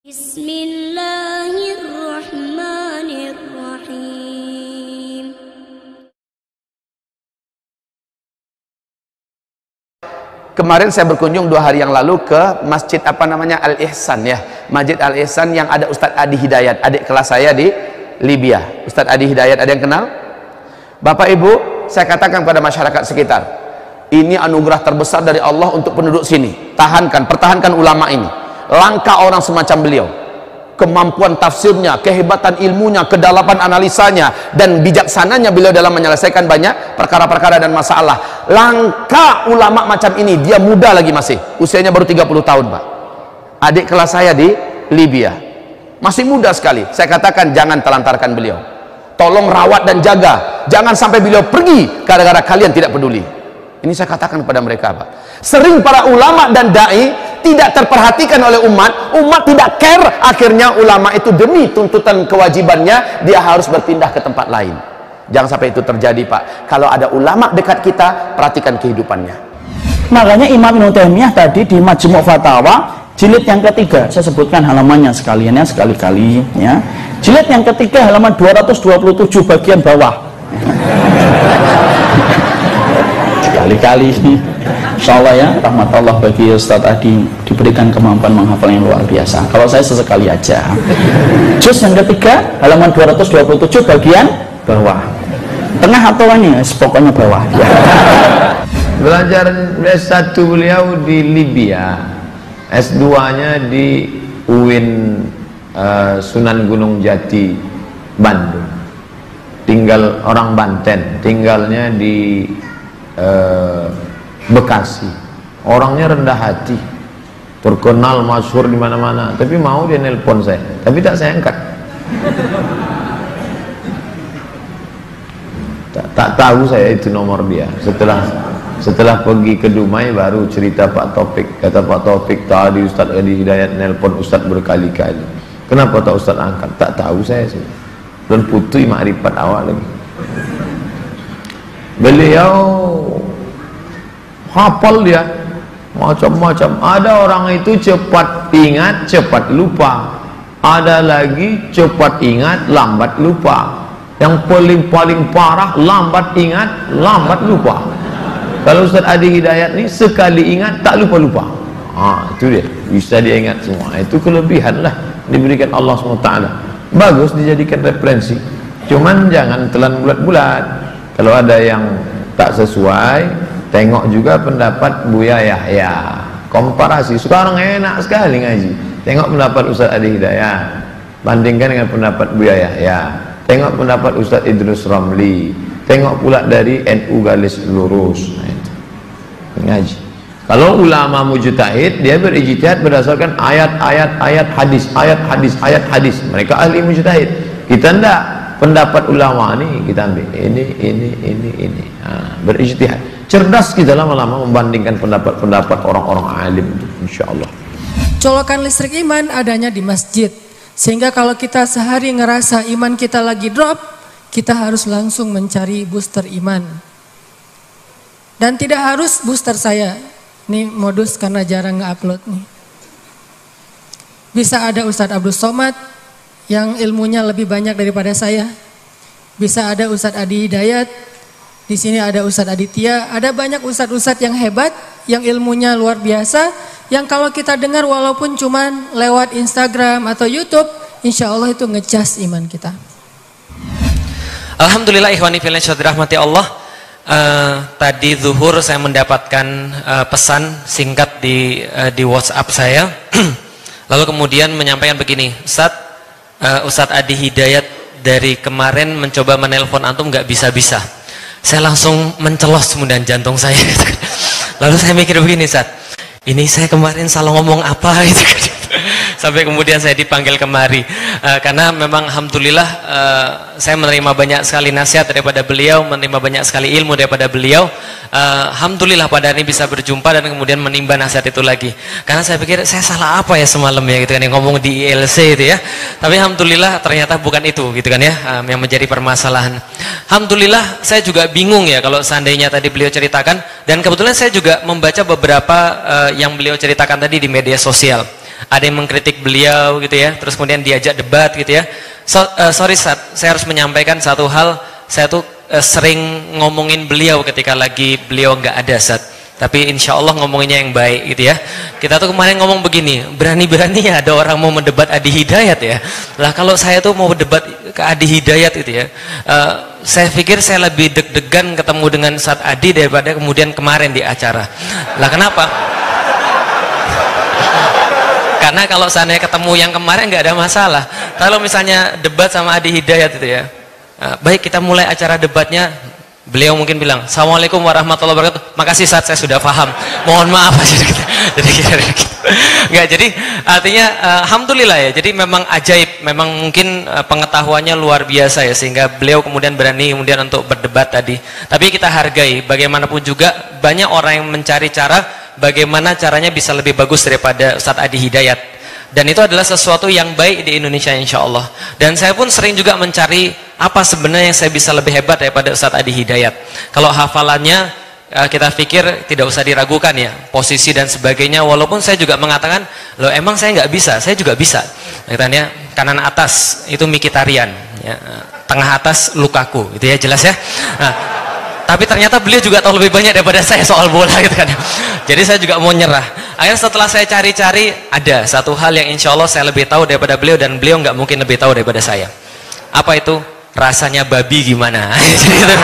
Bismillahirrahmanirrahim. Kemarin saya berkunjung 2 hari yang lalu ke masjid Al-Ihsan ya, Masjid Al-Ihsan yang ada Ustadz Adi Hidayat, adik kelas saya di Libya. Ustadz Adi Hidayat, ada yang kenal? Bapak Ibu, saya katakan kepada masyarakat sekitar, ini anugerah terbesar dari Allah untuk penduduk sini. Pertahankan ulama ini. Langka orang semacam beliau. Kemampuan tafsirnya, kehebatan ilmunya, kedalaman analisanya, dan bijaksananya beliau dalam menyelesaikan banyak perkara-perkara dan masalah. Langka ulama macam ini. Dia muda lagi masih, usianya baru 30 tahun Pak. Adik kelas saya di Libya, masih muda sekali. Saya katakan jangan telantarkan beliau, tolong rawat dan jaga, jangan sampai beliau pergi gara-gara kalian tidak peduli. Ini saya katakan kepada mereka Pak. Sering para ulama dan dai tidak terperhatikan oleh umat tidak care, akhirnya ulama itu demi tuntutan kewajibannya dia harus berpindah ke tempat lain. Jangan sampai itu terjadi Pak. Kalau ada ulama dekat kita, perhatikan kehidupannya. Makanya Imam Ibnu Taimiyah tadi di Majmu' Fatawa jilid yang ketiga, saya sebutkan halamannya sekalian ya, sekali-kali ya. Jilid yang ketiga halaman 227 bagian bawah. Sekali-kali, insya Allah ya, rahmat Allah bagi Ustadz Adi, diberikan kemampuan menghafal yang luar biasa. Kalau saya sesekali aja. Juz yang ketiga halaman 227 bagian bawah, tengah atau ini pokoknya bawah ya. Belajar S1 beliau di Libya, S2 nya di UIN Sunan Gunung Jati, Bandung. Tinggal orang Banten, tinggalnya di Bekasi. Orangnya rendah hati, terkenal masyhur di mana-mana, tapi mau dia nelpon saya, tapi tak saya angkat. Tak tahu saya itu nomor dia. Setelah pergi ke Dumai baru cerita Pak Taufik. Kata Pak Taufik, tadi Ustadz Adi Hidayat nelpon Ustadz berkali-kali. Kenapa tak Ustadz angkat? Tak tahu saya sih. Dan putih makrifat awal lagi. Beliau hafal dia macam-macam. Ada orang itu cepat ingat, cepat lupa. Ada lagi cepat ingat, lambat lupa. Yang paling parah lambat ingat, lambat lupa. Kalau Ustadz Adi Hidayat ini sekali ingat tak lupa-lupa. Itu dia, bisa dia ingat semua. Itu kelebihan lah diberikan Allah SWT. Bagus dijadikan referensi. Cuman jangan telan bulat-bulat. Kalau ada yang tak sesuai, tengok juga pendapat Buya Yahya. Komparasi, sekarang enak sekali ngaji. Tengok pendapat Ustadz Adi Hidayat, bandingkan dengan pendapat Buya Yahya. Tengok pendapat Ustadz Idrus Ramli. Tengok pula dari NU Garis Lurus. Nah, itu ngaji. Kalau ulama mujtahid, dia berijtihad berdasarkan ayat hadis. Mereka ahli mujtahid. Kita enggak. Pendapat ulama ini kita ambil ini. Berijtihad. Cerdas kita lama-lama membandingkan pendapat orang-orang alim itu, insyaallah. Colokan listrik iman adanya di masjid. Sehingga kalau kita sehari ngerasa iman kita lagi drop, kita harus langsung mencari booster iman. Dan tidak harus booster saya. Ini modus karena jarang nge-upload nih. Bisa ada Ustadz Abdul Somad yang ilmunya lebih banyak daripada saya. Bisa ada Ustadz Adi Hidayat. Di sini ada Ustadz Aditya. Ada banyak ustadz-ustadz yang hebat, yang ilmunya luar biasa, yang kalau kita dengar walaupun cuman lewat Instagram atau YouTube, insya Allah itu ngecas iman kita. Alhamdulillah ikhwani fillah rahmati Allah. Tadi zuhur saya mendapatkan pesan singkat di WhatsApp saya. Lalu kemudian menyampaikan begini, Ustadz Adi Hidayat dari kemarin mencoba menelpon antum nggak bisa-bisa. Saya langsung mencelos kemudian jantung saya. Lalu saya mikir begini, Ustadz, ini saya kemarin salah ngomong apa gitu. Sampai kemudian saya dipanggil kemari, karena memang alhamdulillah saya menerima banyak sekali nasihat daripada beliau, menerima banyak sekali ilmu daripada beliau. Alhamdulillah pada hari ini bisa berjumpa dan kemudian menimba nasihat itu lagi. Karena saya pikir saya salah apa ya semalam ya gitu kan, yang ngomong di ILC itu ya. Tapi alhamdulillah ternyata bukan itu gitu kan ya, yang menjadi permasalahan. Alhamdulillah saya juga bingung ya kalau seandainya tadi beliau ceritakan, dan kebetulan saya juga membaca beberapa yang beliau ceritakan tadi di media sosial. ada yang mengkritik beliau gitu ya, terus kemudian diajak debat gitu ya. Sorry Ustaz, saya harus menyampaikan satu hal, saya tuh sering ngomongin beliau ketika lagi beliau nggak ada Ustaz. Tapi insya Allah ngomonginnya yang baik gitu ya. Kita tuh kemarin ngomong begini, berani-berani ya ada orang mau mendebat Adi Hidayat ya. Lah kalau saya tuh mau debat ke Adi Hidayat gitu ya, saya pikir saya lebih deg-degan ketemu dengan Ustadz Adi daripada kemudian kemarin di acara. Lah kenapa? Karena kalau seandainya ketemu yang kemarin nggak ada masalah. Kalau misalnya debat sama Adi Hidayat itu ya, baik kita mulai acara debatnya. Beliau mungkin bilang, Assalamualaikum warahmatullahi wabarakatuh. Makasih Ustaz, saya sudah paham. Mohon maaf. Jadi artinya alhamdulillah ya. Jadi memang ajaib, memang mungkin pengetahuannya luar biasa ya, sehingga beliau kemudian berani kemudian untuk berdebat tadi. Tapi kita hargai, bagaimanapun juga banyak orang yang mencari cara bagaimana caranya bisa lebih bagus daripada Ustadz Adi Hidayat. Dan itu adalah sesuatu yang baik di Indonesia insya Allah. Dan saya pun sering juga mencari apa sebenarnya yang saya bisa lebih hebat daripada Ustadz Adi Hidayat. Kalau hafalannya kita pikir tidak usah diragukan ya, posisi dan sebagainya. Walaupun saya juga mengatakan, loh emang saya nggak bisa, saya juga bisa. Katanya kanan atas itu Mikitarian, ya, tengah atas Lukaku, itu ya jelas ya. Nah, tapi ternyata beliau juga tahu lebih banyak daripada saya soal bola gitu kan. Jadi saya juga mau nyerah. Akhirnya setelah saya cari-cari, ada satu hal yang insya Allah saya lebih tahu daripada beliau, dan beliau nggak mungkin lebih tahu daripada saya. Apa itu? Rasanya babi gimana? Jadi gitu.